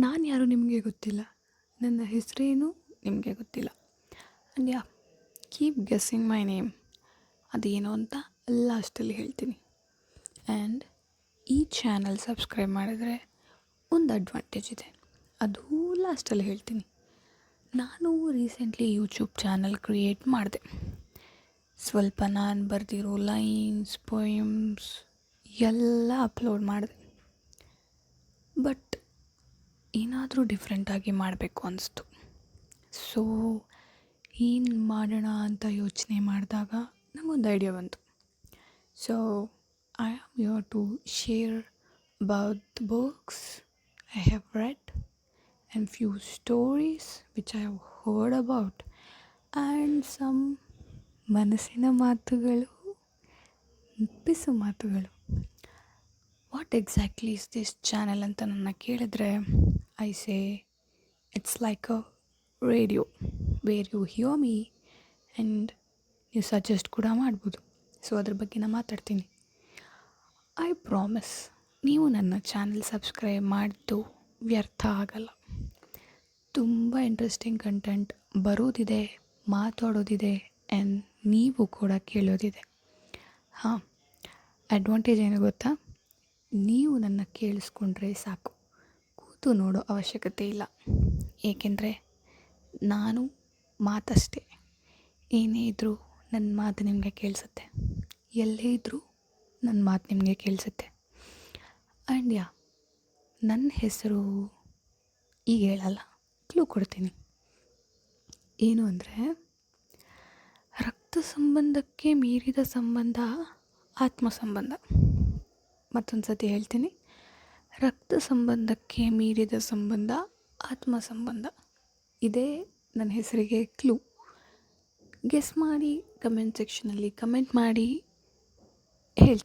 ನಾನು ಯಾರು ನಿಮಗೆ ಗೊತ್ತಿಲ್ಲ, ನನ್ನ ಹೆಸರೇನು ನಿಮಗೆ ಗೊತ್ತಿಲ್ಲ. And yeah, keep guessing my name. ಅದೇನು ಅಂತ ಲಾಸ್ಟಲ್ಲಿ ಹೇಳ್ತೀನಿ. ಆ್ಯಂಡ್ ಈ ಚಾನಲ್ ಸಬ್ಸ್ಕ್ರೈಬ್ ಮಾಡಿದರೆ ಒಂದು ಅಡ್ವಾಂಟೇಜ್ ಇದೆ, ಅದು ಲಾಸ್ಟಲ್ಲಿ ಹೇಳ್ತೀನಿ. ನಾನು ರೀಸೆಂಟ್ಲಿ ಯೂಟ್ಯೂಬ್ ಚಾನಲ್ ಕ್ರಿಯೇಟ್ ಮಾಡಿದೆ. ಸ್ವಲ್ಪ ನಾನು ಬರೆದಿರೋ ಲೈನ್ಸ್, ಪೊಯಮ್ಸ್ ಎಲ್ಲ ಅಪ್ಲೋಡ್ ಮಾಡಿದೆ. ಬಟ್ ಏನಾದರೂ ಡಿಫ್ರೆಂಟಾಗಿ ಮಾಡಬೇಕು ಅನಿಸ್ತು. ಸೊ ಏನು ಮಾಡೋಣ ಅಂತ ಯೋಚನೆ ಮಾಡಿದಾಗ ನನಗೊಂದು ಐಡಿಯಾ ಬಂತು. So I am here to share about the books I have read and few stories which I have heard about and some ಮನಸ್ಸಿನ ಮಾತುಗಳು, ಪಿಸು ಮಾತುಗಳು. What exactly is this channel ಅಂತ ನನ್ನ ಕೇಳಿದ್ರೆ, I say it's like a radio where you hear me and ನೀವು suggest ಕೂಡ ಮಾಡ್ಬೋದು. ಸೊ ಅದ್ರ ಬಗ್ಗೆ ನಾನು ಮಾತಾಡ್ತೀನಿ. ಐ ಪ್ರಾಮಿಸ್, ನೀವು ನನ್ನ ಚಾನಲ್ ಸಬ್ಸ್ಕ್ರೈಬ್ ಮಾಡಿದ್ದು ವ್ಯರ್ಥ ಆಗಲ್ಲ. ತುಂಬ ಇಂಟ್ರೆಸ್ಟಿಂಗ್ ಕಂಟೆಂಟ್ ಬರೋದಿದೆ, ಮಾತಾಡೋದಿದೆ ಆ್ಯಂಡ್ ನೀವು ಕೂಡ ಕೇಳೋದಿದೆ. ಹಾಂ, ಅಡ್ವಾಂಟೇಜ್ ಏನು ಗೊತ್ತಾ? ನೀವು ನನ್ನ ಕೇಳಿಸ್ಕೊಂಡ್ರೆ ಸಾಕು, ಕೂತು ನೋಡೋ ಅವಶ್ಯಕತೆ ಇಲ್ಲ. ಏಕೆಂದರೆ ನಾನು ಮಾತಷ್ಟೇ, ಏನೇ ಇದ್ದರೂ ನನ್ನ ಮಾತು ನಿಮಗೆ ಕೇಳಿಸುತ್ತೆ, ಎಲ್ಲೇ ಇದ್ದರೂ ನನ್ನ ಮಾತು ನಿಮಗೆ ಕೇಳಿಸುತ್ತೆ. ಆ್ಯಂಡ್ ಯಾ, ನನ್ನ ಹೆಸರು ಈಗ ಹೇಳಲ್ಲ, ಕ್ಲೂ ಕೊಡ್ತೀನಿ. ಏನು ಅಂದರೆ, ರಕ್ತ ಸಂಬಂಧಕ್ಕೆ ಮೀರಿದ ಸಂಬಂಧ ಆತ್ಮ ಸಂಬಂಧ. ಮತ್ತೊಂದು ಸತಿ ಹೇಳ್ತೀನಿ, ರಕ್ತ ಸಂಬಂಧಕ್ಕೆ ಮೀರಿದ ಸಂಬಂಧ ಆತ್ಮ ಸಂಬಂಧ. ಇದೇ ನನ್ನ ಹೆಸರಿಗೆ ಕ್ಲೂ. ಗೆಸ್ ಮಾಡಿ, ಕಮೆಂಟ್ ಸೆಕ್ಷನಲ್ಲಿ ಕಮೆಂಟ್ ಮಾಡಿ ಹೇಳ್ತೀನಿ.